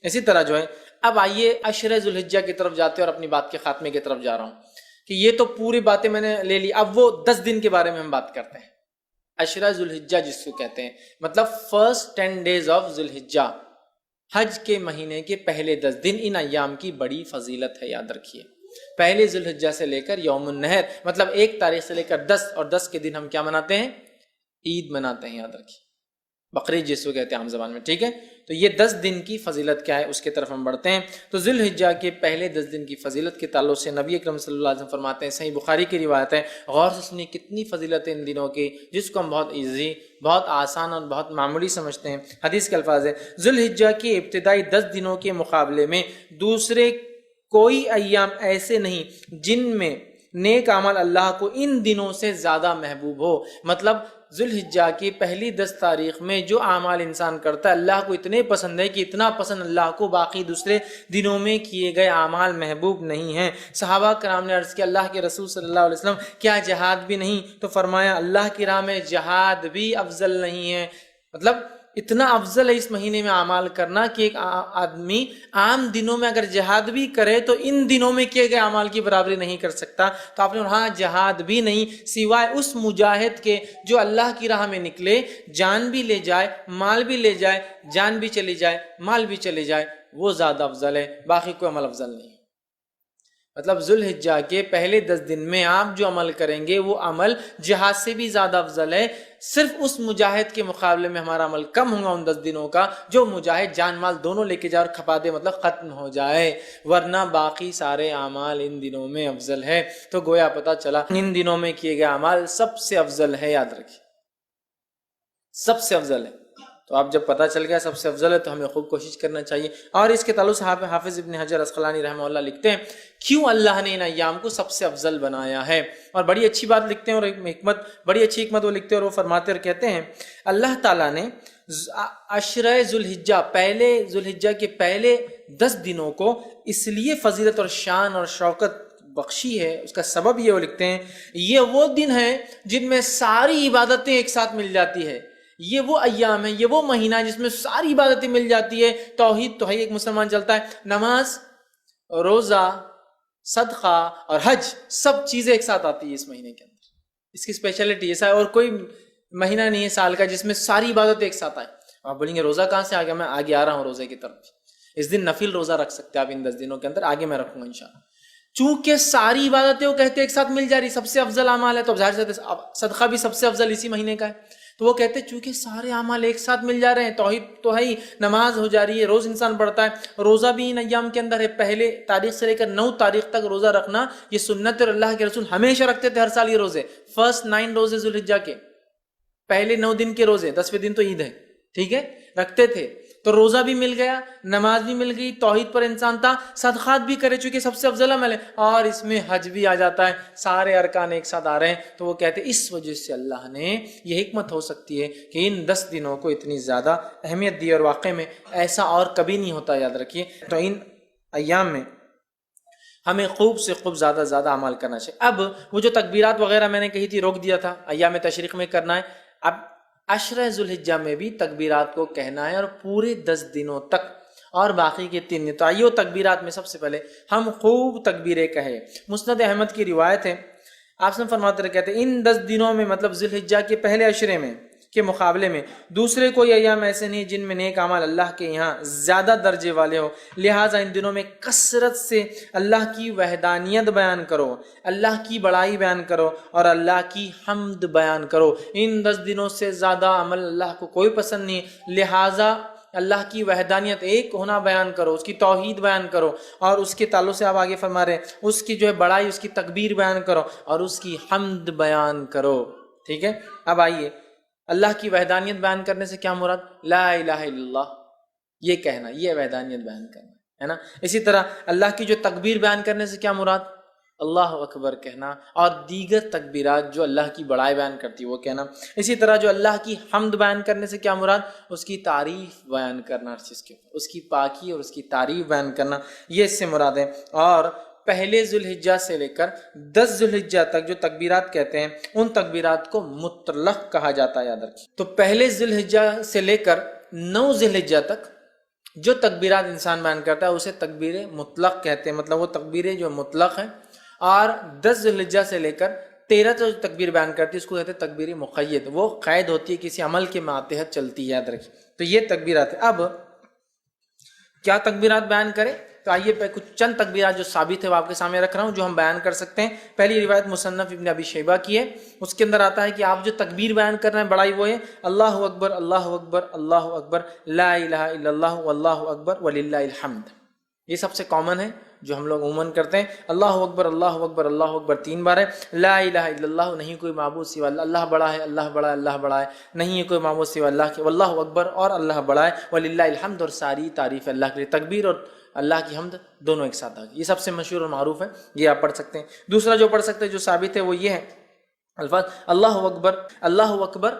اسی طرح جو ہے اب آئیے عشرہ ذوالحجہ کی طرف جاتے ہیں اور اپنی بات کے خاتمے کی طرف جا رہا ہوں کہ یہ تو پوری باتیں میں نے لے لی، اب وہ 10 دن کے بارے میں ہم بات کرتے ہیں۔ عشرہ ذوالحجہ جس کو کہتے ہیں، مطلب فرسٹ 10 days آف ذوالحجہ، حج کے مہینے کے پہلے 10 دن، ان ایام کی بڑی فضیلت ہے، یاد رکھیے۔ پہلے ذوالحجہ سے لے کر یوم النحر، مطلب 1 تاریخ سے لے کر 10، اور 10 کے دن ہم کیا مناتے ہیں؟ عید مناتے ہیں، یاد رکھیے، بقرعید جس کو کہتے ہیں عام زبان میں، ٹھیک ہے؟ تو یہ 10 دن کی فضیلت کیا ہے اس کی طرف ہم بڑھتے ہیں۔ تو ذوالحجہ کے پہلے 10 دن کی فضیلت کے تعلق سے نبی اکرم صلی اللہ علیہ وسلم فرماتے ہیں، صحیح بخاری کی روایت ہے، غور سے سنیے کتنی فضیلت ہے ان دنوں کی، جس کو ہم بہت ایزی، بہت آسان اور بہت معمولی سمجھتے ہیں۔ حدیث کے الفاظ ہے، ذوالحجہ کے ابتدائی 10 دنوں کے مقابلے میں دوسرے کوئی ایام ایسے نہیں جن میں نیک عمل اللہ کو ان دنوں سے زیادہ محبوب ہو۔ مطلب ذوالحجہ کی پہلی 10 تاریخ میں جو اعمال انسان کرتا ہے اللہ کو اتنے پسند ہے کہ اتنا پسند اللہ کو باقی دوسرے دنوں میں کیے گئے اعمال محبوب نہیں ہیں۔ صحابہ کرام نے عرض کیا، اللہ کے رسول صلی اللہ علیہ وسلم کیا جہاد بھی نہیں؟ تو فرمایا اللہ کی راہ میں جہاد بھی افضل نہیں ہے۔ مطلب اتنا افضل ہے اس مہینے میں اعمال کرنا کہ ایک آدمی عام دنوں میں اگر جہاد بھی کرے تو ان دنوں میں کیے گئے اعمال کی برابری نہیں کر سکتا۔ تو آپ نے ہاں جہاد بھی نہیں سوائے اس مجاہد کے جو اللہ کی راہ میں نکلے، جان بھی لے جائے، مال بھی لے جائے، جان بھی چلی جائے، مال بھی چلی جائے، وہ زیادہ افضل ہے، باقی کوئی عمل افضل نہیں ہے۔ مطلب ذوالحجہ کے پہلے 10 دن میں آپ جو عمل کریں گے وہ عمل جہاد سے بھی زیادہ افضل ہے۔ صرف اس مجاہد کے مقابلے میں ہمارا عمل کم ہوگا ان 10 دنوں کا جو مجاہد جان مال دونوں لے کے جائے اور کھپا دے، مطلب ختم ہو جائے، ورنہ باقی سارے اعمال ان دنوں میں افضل ہے۔ تو گویا پتہ چلا ان دنوں میں کیے گئے اعمال سب سے افضل ہے، یاد رکھیے سب سے افضل ہے۔ تو آپ جب پتہ چل گیا سب سے افضل ہے تو ہمیں خوب کوشش کرنا چاہیے۔ اور اس کے تعلق سے حافظ ابن حجر عسقلانی رحمہ اللہ لکھتے ہیں کیوں اللہ نے ان ایام کو سب سے افضل بنایا ہے، اور بڑی اچھی بات لکھتے ہیں، اور بڑی اچھی حکمت وہ لکھتے ہیں، اور وہ فرماتے اور کہتے ہیں اللہ تعالیٰ نے عشرہ ذوالحجہ، پہلے ذوالحجہ کے پہلے 10 دنوں کو اس لیے فضیلت اور شان اور شوکت بخشی ہے، اس کا سبب یہ وہ لکھتے ہیں یہ وہ دن ہیں جن میں ساری عبادتیں ایک ساتھ مل جاتی ہے، یہ وہ ایام ہے، یہ وہ مہینہ ہے جس میں ساری عبادتیں مل جاتی ہے۔ توحید تو ہے ایک مسلمان چلتا ہے، نماز، روزہ، صدقہ اور حج، سب چیزیں ایک ساتھ آتی ہے اس مہینے کے اندر۔ اس کی اسپیشلٹی ایسا ہے، اور کوئی مہینہ نہیں ہے سال کا جس میں ساری عبادتیں ایک ساتھ آئیں۔ آپ بولیں گے روزہ کہاں سے آ گیا؟ میں آگے آ رہا ہوں روزے کی طرف۔ اس دن نفل روزہ رکھ سکتے ہیں آپ ان 10 دنوں کے اندر، آگے میں رکھوں گا انشاءاللہ۔ چونکہ ساری عبادتیں وہ کہتے ایک ساتھ مل جا رہی، سب سے افضل اعمال ہے، تو ظاہر سے صدقہ بھی سب سے افضل اسی مہینے کا ہے۔ تو وہ کہتے ہیں چونکہ سارے اعمال ایک ساتھ مل جا رہے ہیں، توحید تو ہے ہی، نماز ہو جا رہی ہے، روز انسان پڑھتا ہے، روزہ بھی ان ایام کے اندر ہے، پہلے تاریخ سے لے کر 9 تاریخ تک روزہ رکھنا یہ سنت، اور اللہ کے رسول ہمیشہ رکھتے تھے ہر سال یہ روزے، فرسٹ 9 روزے ذوالحجہ کے، پہلے 9 دن کے روزے، 10ویں دن تو عید ہے، ٹھیک ہے، رکھتے تھے۔ تو روزہ بھی مل گیا، نماز بھی مل گئی، توحید پر انسان تھا، صدقات بھی کرے چونکہ سب سے افضل عمل ہے، اور اس میں حج بھی آ جاتا ہے، سارے ارکان ایک ساتھ آ رہے ہیں۔ تو وہ کہتے ہیں اس وجہ سے اللہ نے یہ حکمت ہو سکتی ہے کہ ان 10 دنوں کو اتنی زیادہ اہمیت دی، اور واقع میں ایسا اور کبھی نہیں ہوتا، یاد رکھیے۔ تو ان ایام میں ہمیں خوب سے خوب زیادہ زیادہ عمل کرنا چاہیے۔ اب وہ جو تکبیرات وغیرہ میں نے کہی تھی روک دیا تھا، ایام تشریق میں کرنا ہے، اب عشرہ ذوالحجہ میں بھی تکبیرات کو کہنا ہے، اور پورے 10 دنوں تک، اور باقی کے 3 دن۔ تو آئیے وہ تکبیرات میں سب سے پہلے ہم خوب تکبیریں کہیں۔ مسند احمد کی روایت ہے، آپ سے فرماتے رہے کہتے ہیں ان 10 دنوں میں، مطلب ذوالحجہ کے پہلے عشرے میں کے مقابلے میں دوسرے کوئی ایام ایسے نہیں جن میں نیک اعمال اللہ کے یہاں زیادہ درجے والے ہو، لہٰذا ان دنوں میں کثرت سے اللہ کی وحدانیت بیان کرو، اللہ کی بڑائی بیان کرو، اور اللہ کی حمد بیان کرو۔ ان 10 دنوں سے زیادہ عمل اللہ کو کوئی پسند نہیں، لہٰذا اللہ کی وحدانیت، ایک ہونا بیان کرو، اس کی توحید بیان کرو، اور اس کے تعلق سے آپ آگے فرما رہے ہیں اس کی جو ہے بڑائی، اس کی تکبیر بیان کرو، اور اس کی حمد بیان کرو، ٹھیک ہے۔ اب آئیے اللہ کی وحدانیت بیان کرنے سے کیا مراد؟ لا الہ الا اللہ یہ کہنا، یہ وحدانیت بیان کرنا ہے نا۔ اسی طرح اللہ کی جو تکبیر بیان کرنے سے کیا مراد؟ اللہ اکبر کہنا، اور دیگر تکبیرات جو اللہ کی بڑائی بیان کرتی ہے وہ کہنا۔ اسی طرح جو اللہ کی حمد بیان کرنے سے کیا مراد؟ اس کی تعریف بیان کرنا، ہر چیز کے اوپر اس کی پاکی اور اس کی تعریف بیان کرنا، یہ اس سے مراد ہے۔ اور پہلے ذوالحجہ سے لے کر 10 ذوالحجہ تک جو تکبیرات کہتے ہیں ان تکبیرات کو مطلق کہا جاتا ہے، یاد رکھیے۔ تو پہلے ذوالحجہ سے لے کر 9 ذوالحجہ تک جو تکبیرات انسان بیان کرتا ہے اسے تکبیر مطلق کہتے ہیں، مطلب وہ تکبیریں جو مطلق ہیں، اور 10 ذی الحجہ سے لے کر 13 جو تکبیر بیان کرتی ہے اس کو کہتے ہیں تکبیر مقید، وہ قید ہوتی ہے کسی عمل کے ماتحت چلتی ہے، یاد رکھیے۔ تو یہ تکبیرات ہیں۔ اب کیا تکبیرات بیان کریں؟ تو آئیے پہ کچھ چند تکبیرات جو ثابت ہے وہ آپ کے سامنے رکھ رہا ہوں، جو ہم بیان کر سکتے ہیں۔ پہلی روایت مصنف ابن ابی شیبہ کی ہے، اس کے اندر آتا ہے کہ آپ جو تکبیر بیان کر رہے ہیں بڑائی وہ ہے اللہ اکبر اللہ اکبر اللہ اکبر لا الہ الا اللہ واللہ اکبر وللہ الحمد۔ یہ سب سے کامن ہے جو ہم لوگ عموماً کرتے ہیں۔ اللہ اکبر اللہ اکبر اللہ اکبر 3 بار ہے۔ لا الہ الا اللہ، نہیں کوئی معبود سوا اللہ، اللہ بڑا ہے اللہ بڑا ہے اللہ بڑا ہے، نہیں ہے کوئی معبود سوا اللہ کے، واللہ اکبر اور اللہ بڑا ہے، وللہ الحمد اور ساری تعریف اللہ کے لیے۔ تکبیر اور اللہ کی حمد دونوں ایک ساتھ آ گئی، یہ سب سے مشہور اور معروف ہے، یہ آپ پڑھ سکتے ہیں۔ دوسرا جو پڑھ سکتے ہیں جو ثابت ہے وہ یہ ہے الفاظ اللہ اکبر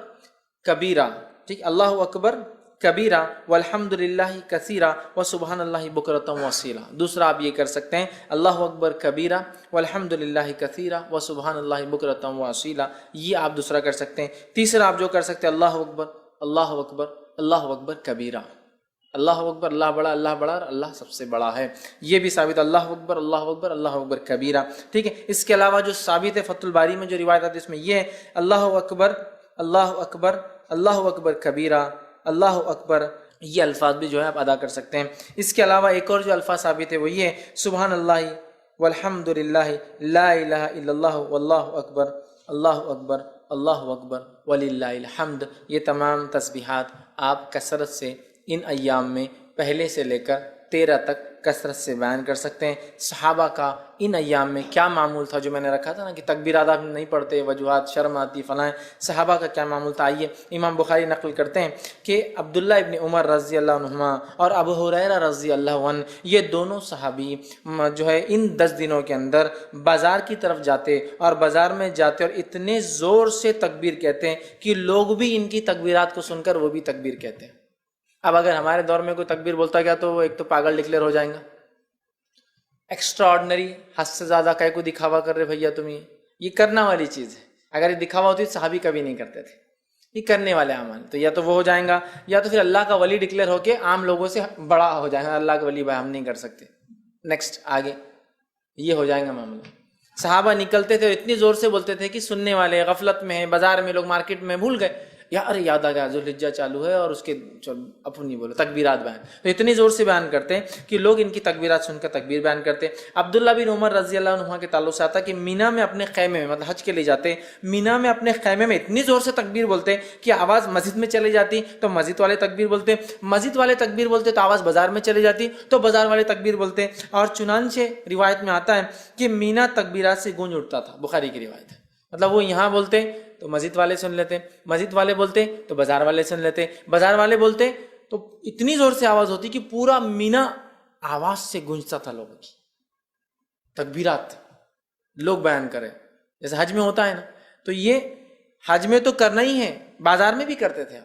کبیرہ، ٹھیک، اللہ اکبر کبیرہ والحمد للہ کثیرہ وسبحان اللہ بکرۃ واصیلا۔ دوسرا آپ یہ کر سکتے ہیں اللہ اکبر کبیرہ والحمد للہ کثیرہ وسبحان اللہ بکرۃ واصیلا، یہ آپ دوسرا کر سکتے ہیں۔ تیسرا آپ جو کر سکتے ہیں اللہ اکبر اللہ اکبر اللہ اکبر کبیرہ، اللہ اکبر اللہ بڑا اور اللہ سب سے بڑا ہے، یہ بھی ثابت اللہ اکبر اللہ اکبر کبیرہ، ٹھیک ہے۔ اس کے علاوہ جو ثابت ہے فتح الباری میں جو روایت آتی ہے اس میں یہ ہے اللہ اکبر اللہ اکبر کبیرہ اللہ اکبر، یہ الفاظ بھی جو ہے آپ ادا کر سکتے ہیں۔ اس کے علاوہ ایک اور جو الفاظ ثابت ہے وہ یہ ہے سبحان اللہ والحمد للہ لا الہ الا اللہ واللہ اکبر وللہ الحمد۔ یہ تمام تسبیحات آپ کثرت سے ان ایام میں پہلے سے لے کر 13 تک کثرت سے بیان کر سکتے ہیں۔ صحابہ کا ان ایام میں کیا معمول تھا، جو میں نے رکھا تھا نا کہ تکبیرات آپ نہیں پڑھتے، وجوہات شرم آتی فلاں، صحابہ کا کیا معمول تھا؟ آئیے امام بخاری نقل کرتے ہیں کہ عبداللہ ابن عمر رضی اللہ عنہما اور ابو ہریرہ رضی اللہ عنہ، یہ دونوں صحابی جو ہے ان 10 دنوں کے اندر بازار کی طرف جاتے اور بازار میں جاتے اور اتنے زور سے تکبیر کہتے ہیں کہ لوگ بھی ان کی تکبیرات کو سن کر وہ بھی تکبیر کہتے ہیں۔ اب اگر ہمارے دور میں کوئی تکبیر بولتا گیا تو وہ ایک تو پاگل ڈکلیئر ہو جائیں گا، ایکسٹرا آرڈنری، حد سے زیادہ کہیں کو دکھاوا کر رہے بھیا تم، یہ کرنا والی چیز ہے۔ اگر یہ دکھاوا ہوتی تو صحابی کبھی نہیں کرتے تھے، یہ کرنے والے اعمال، تو یا تو وہ ہو جائیں گا یا تو پھر اللہ کا ولی ڈکلیئر ہو کے عام لوگوں سے بڑا ہو جائے گا، اللہ کا ولی بھائی ہم نہیں کر سکتے، نیکسٹ آگے یہ ہو جائے گا معاملہ۔ صحابہ نکلتے تھے اور اتنی زور سے بولتے تھے کہ سننے والے غفلت میں ہیں، بازار میں لوگ مارکیٹ میں بھول گئے، ارے یاد آ گیا ذوالحجہ چالو ہے اور اس کے اپن نہیں بولو تکبیرات بیان، تو اتنی زور سے بیان کرتے ہیں کہ لوگ ان کی تکبیرات سن کر تکبیر بیان کرتے ہیں۔ عبداللہ بن عمر رضی اللہ عنہ کے تعلق سے آتا کہ مینا میں اپنے خیمے میں، مطلب حج کے لیے جاتے، مینا میں اپنے خیمے میں اتنی زور سے تکبیر بولتے کہ آواز مسجد میں چلی جاتی تو مسجد والے تکبیر بولتے، مسجد والے تکبیر بولتے تو آواز بازار میں چلی جاتی تو بازار والے تکبیر بولتے، اور چنانچہ روایت میں آتا ہے کہ مینا تکبیرات سے گونج اٹھتا تھا، بخاری کی روایت ہے، مطلب وہ یہاں بولتے تو مسجد والے سن لیتے، مسجد والے بولتے تو بازار والے سن لیتے، بازار والے بولتے تو اتنی زور سے آواز ہوتی کہ پورا مینا آواز سے گونجتا تھا لوگوں کی تکبیرات لوگ بیان کرے، جیسے حج میں ہوتا ہے نا، تو یہ حج میں تو کرنا ہی ہے، بازار میں بھی کرتے تھے،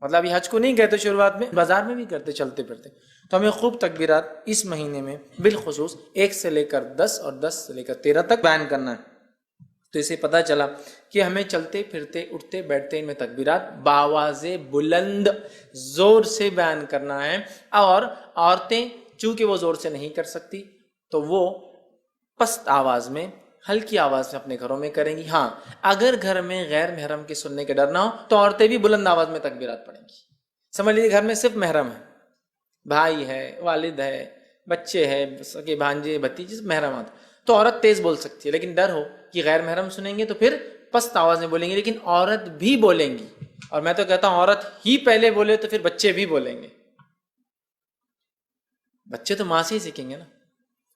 مطلب یہ حج کو نہیں کہتے شروعات میں، بازار میں بھی کرتے چلتے پھرتے۔ تو ہمیں خوب تکبیرات اس مہینے میں بالخصوص 1 سے لے کر 10 اور 10 سے لے کر 13 تک بیان کرنا ہے۔ تو اسے پتہ چلا کہ ہمیں چلتے پھرتے اٹھتے بیٹھتے ان میں تکبیرات باواز بلند زور سے بیان کرنا ہے، اور عورتیں چونکہ وہ زور سے نہیں کر سکتی تو وہ پست آواز میں ہلکی آواز میں اپنے گھروں میں کریں گی۔ ہاں اگر گھر میں غیر محرم کے سننے کے ڈر نہ ہو تو عورتیں بھی بلند آواز میں تکبیرات پڑھیں گی۔ سمجھ لیجیے گھر میں صرف محرم ہے، بھائی ہے، والد ہے، بچے ہے، سگے بھانجے بھتیجے محرمات، تو عورت تیز بول سکتی ہے، لیکن ڈر ہو کہ غیر محرم سنیں گے تو پھر پست آواز میں بولیں گے، لیکن عورت بھی بولیں گی، اور میں تو کہتا ہوں عورت ہی پہلے بولے تو پھر بچے بھی بولیں گے، بچے تو ماں سے ہی سیکھیں گے نا،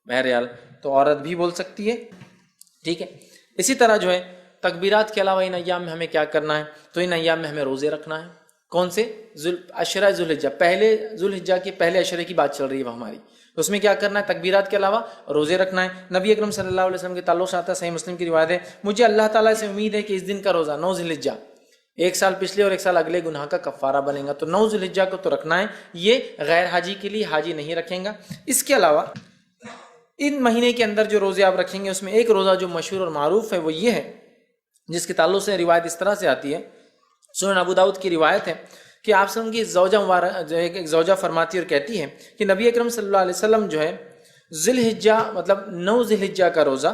بہرحال تو عورت بھی بول سکتی ہے، ٹھیک ہے۔ اسی طرح جو ہے تکبیرات کے علاوہ ان ایام میں ہمیں کیا کرنا ہے، تو ان ایام میں ہمیں روزے رکھنا ہے۔ کون سے؟ عشرہ ذوالحجہ، پہلے ذوالحجہ کے پہلے عشرے کی بات چل رہی ہے وہ ہماری، تو اس میں کیا کرنا ہے؟ تکبیرات کے علاوہ روزے رکھنا ہے۔ نبی اکرم صلی اللہ علیہ وسلم کے تعلق سے آتا ہے، صحیح مسلم کی روایت ہے، مجھے اللہ تعالیٰ سے امید ہے کہ اس دن کا روزہ 9 ذوالحجہ 1 سال پچھلے اور 1 سال اگلے گناہ کا کفارہ بنے گا، تو 9 ذوالحجہ کو تو رکھنا ہے، یہ غیر حاجی کے لیے، حاجی نہیں رکھیں گا۔ اس کے علاوہ ان مہینے کے اندر جو روزے آپ رکھیں گے اس میں ایک روزہ جو مشہور اور معروف ہے وہ یہ ہے، جس کے تعلق سے روایت اس طرح سے آتی ہے، سنن ابو داؤد کی روایت ہے کہ آپ سے کی زوجہ مبارک جو ہے ایک زوجہ فرماتی اور کہتی ہے کہ نبی اکرم صلی اللہ علیہ وسلم جو ہے ذی الحجہ مطلب 9 ذی الحجہ کا روزہ،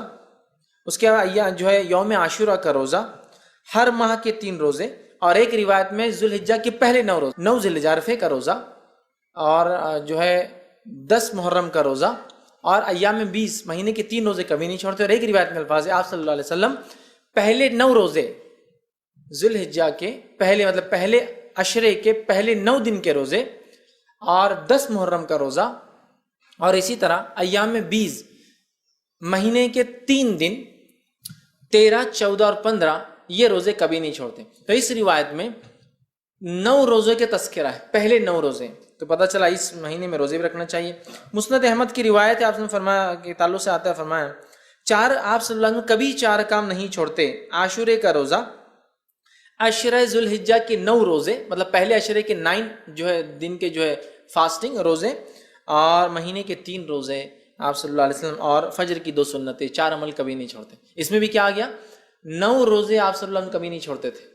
اس کے بعد جو ہے یوم عاشورہ کا روزہ، ہر ماہ کے 3 روزے، اور ایک روایت میں ذی الحجہ کے پہلے 9 روزے، 9 ذی الحجہ عرفے کا روزہ، اور جو ہے 10 محرم کا روزہ، اور ایام 20 مہینے کے 3 روزے کبھی نہیں چھوڑتے۔ اور ایک روایت میں الفاظ ہے آپ صلی اللہ علیہ وسلم پہلے 9 روزے ذی الحجہ کے پہلے مطلب پہلے عشرے کے پہلے 9 دن کے روزے، اور 10 محرم کا روزہ، اور اسی طرح ایام 20 مہینے کے 3 دن 13، 14 اور 15 یہ روزے کبھی نہیں چھوڑتے۔ تو اس روایت میں 9 روزے کے تذکرہ ہے، پہلے 9 روزے، تو پتہ چلا اس مہینے میں روزے بھی رکھنا چاہیے۔ مسند احمد کی روایت ہے، آپ نے فرمایا کہ تعلق سے آتا ہے، فرمایا آپ صلی اللہ علیہ وسلم کبھی 4 کام نہیں چھوڑتے: عاشورے کا روزہ، عشرہ ذی الحجہ کے 9 روزے مطلب پہلے عشرے کے 9 جو ہے دن کے جو ہے فاسٹنگ روزے، اور مہینے کے 3 روزے آپ صلی اللہ علیہ وسلم، اور فجر کی 2 سنتیں، 4 عمل کبھی نہیں چھوڑتے۔ اس میں بھی کیا آ گیا؟ 9 روزے آپ صلی اللہ علیہ وسلم کبھی نہیں چھوڑتے تھے۔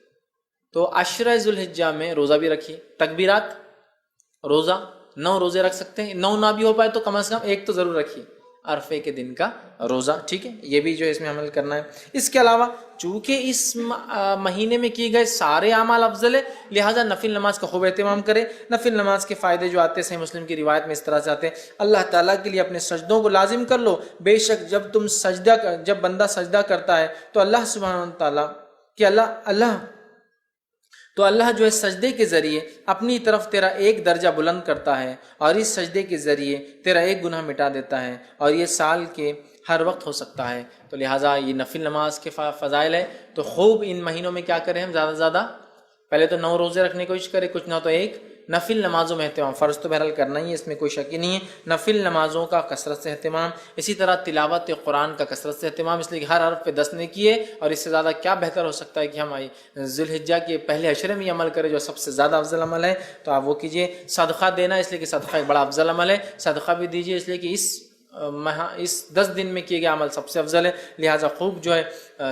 تو عشرہ ذی الحجہ میں روزہ بھی رکھیے، تکبیرات روزہ 9 روزے رکھ سکتے ہیں، 9 نہ بھی ہو پائے تو کم از کم 1 تو ضرور رکھیے، عرفے کے دن کا روزہ، ٹھیک ہے، یہ بھی جو ہے اس میں عمل کرنا ہے۔ اس کے علاوہ چونکہ اس مہینے میں کیے گئے سارے اعمال افضل ہے، لہٰذا نفل نماز کا خوب اہتمام کرے۔ نفل نماز کے فائدے جو آتے ہیں صحیح مسلم کی روایت میں اس طرح سے آتے ہیں: اللہ تعالیٰ کے لیے اپنے سجدوں کو لازم کر لو، بے شک جب بندہ سجدہ کرتا ہے تو اللہ سبحانہ تعالیٰ کہ اللہ جو ہے سجدے کے ذریعے اپنی طرف تیرا 1 درجہ بلند کرتا ہے، اور اس سجدے کے ذریعے تیرا 1 گناہ مٹا دیتا ہے، اور یہ سال کے ہر وقت ہو سکتا ہے۔ تو لہٰذا یہ نفل نماز کے فضائل ہے، تو خوب ان مہینوں میں کیا کریں ہم؟ زیادہ سے زیادہ پہلے تو 9 روزے رکھنے کی کوشش کریں، کچھ نہ تو 1 نفل نمازوں میں اہتمام، فرض تو بہرحال کرنا ہی ہے، اس میں کوئی شک ہی نہیں ہے، نفل نمازوں کا کثرت سے اہتمام، اسی طرح تلاوت قرآن کا کثرت سے اہتمام، اس لیے کہ ہر حرف پہ 10 نیکی ہے، اور اس سے زیادہ کیا بہتر ہو سکتا ہے کہ ہم ذی الحجہ کے پہلے عشرے میں یہ عمل کریں جو سب سے زیادہ افضل عمل ہے، تو آپ وہ کیجئے۔ صدقہ دینا، اس لیے کہ صدقہ ایک بڑا افضل عمل ہے، صدقہ بھی دیجئے، اس لیے کہ اس 10 دن میں کیے گئے عمل سب سے افضل ہے، لہٰذا خوب جو ہے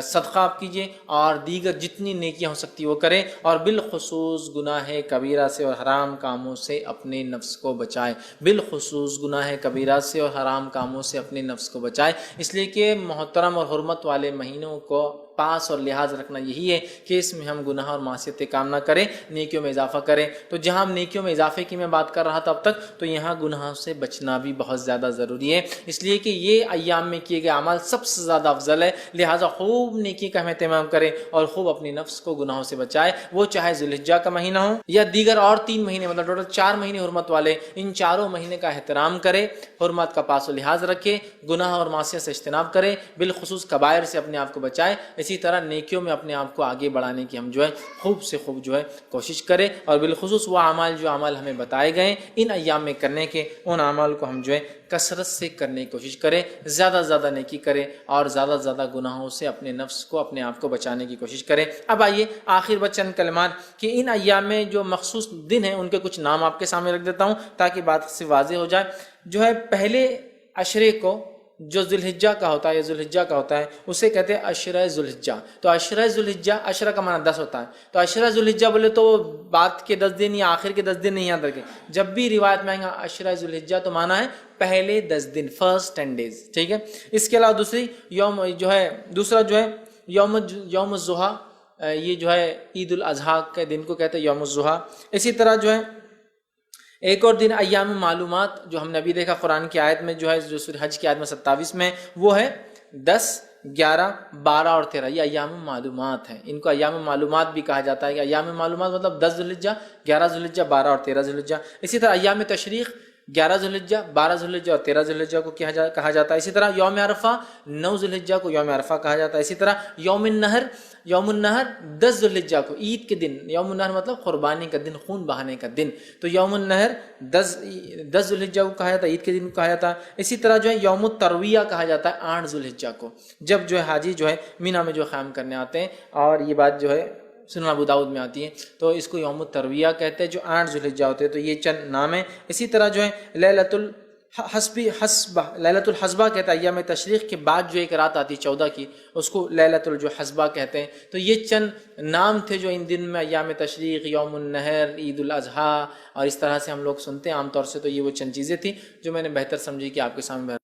صدقہ آپ کیجئے، اور دیگر جتنی نیکیاں ہو سکتی وہ کریں، اور بالخصوص گناہ کبیرہ سے اور حرام کاموں سے اپنے نفس کو بچائے، بالخصوص گناہ کبیرہ سے اور حرام کاموں سے اپنے نفس کو بچائے، اس لیے کہ محترم اور حرمت والے مہینوں کو پاس اور لحاظ رکھنا یہی ہے کہ اس میں ہم گناہ اور معصیتیں کام نہ کریں، نیکیوں میں اضافہ کریں۔ تو جہاں ہم نیکیوں میں اضافے کی میں بات کر رہا تھا اب تک، تو یہاں گناہوں سے بچنا بھی بہت زیادہ ضروری ہے، اس لیے کہ یہ ایام میں کیے گئے اعمال سب سے زیادہ افضل ہے، لہٰذا خوب نیکی کا ہم اہتمام کریں، اور خوب اپنی نفس کو گناہوں سے بچائے، وہ چاہے ذی الحجہ کا مہینہ ہو یا دیگر اور 3 مہینے، مطلب ٹوٹل 4 مہینے حرمت والے، ان چاروں مہینے کا احترام کرے، حرمت کا پاس و لحاظ رکھے، گناہ اور معصیت سے اجتناب کرے، بالخصوص کبائر سے اپنے آپ کو بچائے، اسی طرح نیکیوں میں اپنے آپ کو آگے بڑھانے کی ہم جو ہے خوب سے خوب جو ہے کوشش کرے، اور بالخصوص وہ اعمال جو اعمال ہمیں بتائے گئے ان ایام میں کرنے کے، ان اعمال کو ہم جو ہے کثرت سے کرنے کی کوشش کریں، زیادہ سے زیادہ نیکی کریں، اور زیادہ سے زیادہ گناہوں سے اپنے نفس کو اپنے آپ کو بچانے کی کوشش کریں۔ اب آئیے آخر بچ چند کلمات کہ ان ایام میں جو مخصوص دن ہیں ان کے کچھ نام آپ کے سامنے رکھ دیتا ہوں تاکہ بات سے واضح ہو جائے۔ جو ہے پہلے عشرے کو جو ذی الحجہ کا ہوتا ہے یا ذی الحجہ کا ہوتا ہے اسے کہتے ہیں عشرہ ذی الحجہ۔ تو عشرہ ذی الحجہ، عشرہ کا معنی 10 ہوتا ہے، تو عشرہ ذی الحجہ بولے تو بعد کے 10 دن یا آخر کے 10 دن نہیں یاد رکھیں، جب بھی روایت میں آئیں گا عشرہ ذی الحجہ تو معنی ہے پہلے 10 دن، فرسٹ 10 days، ٹھیک ہے۔ اس کے علاوہ دوسرا جو ہے یوم الضحیٰ، یہ جو ہے عید الاضحیٰ کے دن کو کہتے ہیں یوم الضحیٰ۔ اسی طرح جو ہے ایک اور دن ایام معلومات، جو ہم نے ابھی دیکھا قرآن کی آیت میں جو ہے، جو سورہ حج کی آیت میں 27 میں، وہ ہے 10، 11، 12 اور 13، یہ ایام معلومات ہیں، ان کو ایام معلومات بھی کہا جاتا ہے کہ ایام معلومات مطلب 10 ذی الحجہ، 11 ذی الحجہ، 12 اور 13 ذی الحجہ۔ اسی طرح ایام تشریق 11 ذی الحجہ، 12 ذی الحجہ اور 13 ذی الحجہ کو کہا جاتا ہے۔ اسی طرح یوم عرفہ 9 ذی الحجہ کو یوم عرفہ کہا جاتا ہے۔ اسی طرح یوم النہر 10 ذی الحجہ کو، عید کے دن، یوم النہر مطلب قربانی کا دن، خون بہانے کا دن، تو یوم النہر 10 ذی الحجہ کو کہا جاتا ہے، عید کے دن کو کہا جاتا ہے۔ اسی طرح جو ہے یوم الترویہ کہا جاتا ہے 8 ذی الحجہ کو، جب جو ہے حاجی جو ہے مینا میں جو قیام کرنے آتے ہیں، اور یہ بات جو ہے سنن ابو داؤد میں آتی ہے، تو اس کو یوم الترویہ کہتے ہیں، جو 8 ذی الحجہ ہوتے ہیں۔ تو یہ چند نام ہیں۔ اسی طرح جو ہے حسبہ لیلۃ الحسبہ کہتا ہے، ایام تشریق کے بعد جو ایک رات آتی 14 کی، اس کو لیلۃ الحسبہ کہتے ہیں. تو یہ چند نام تھے جو ان دن میں ایام تشریق، یوم النحر، عید الاضحیٰ اور اس طرح سے ہم لوگ سنتے ہیں عام طور سے. تو یہ وہ چند چیزیں تھیں جو میں نے بہتر سمجھی کہ آپ کے سامنے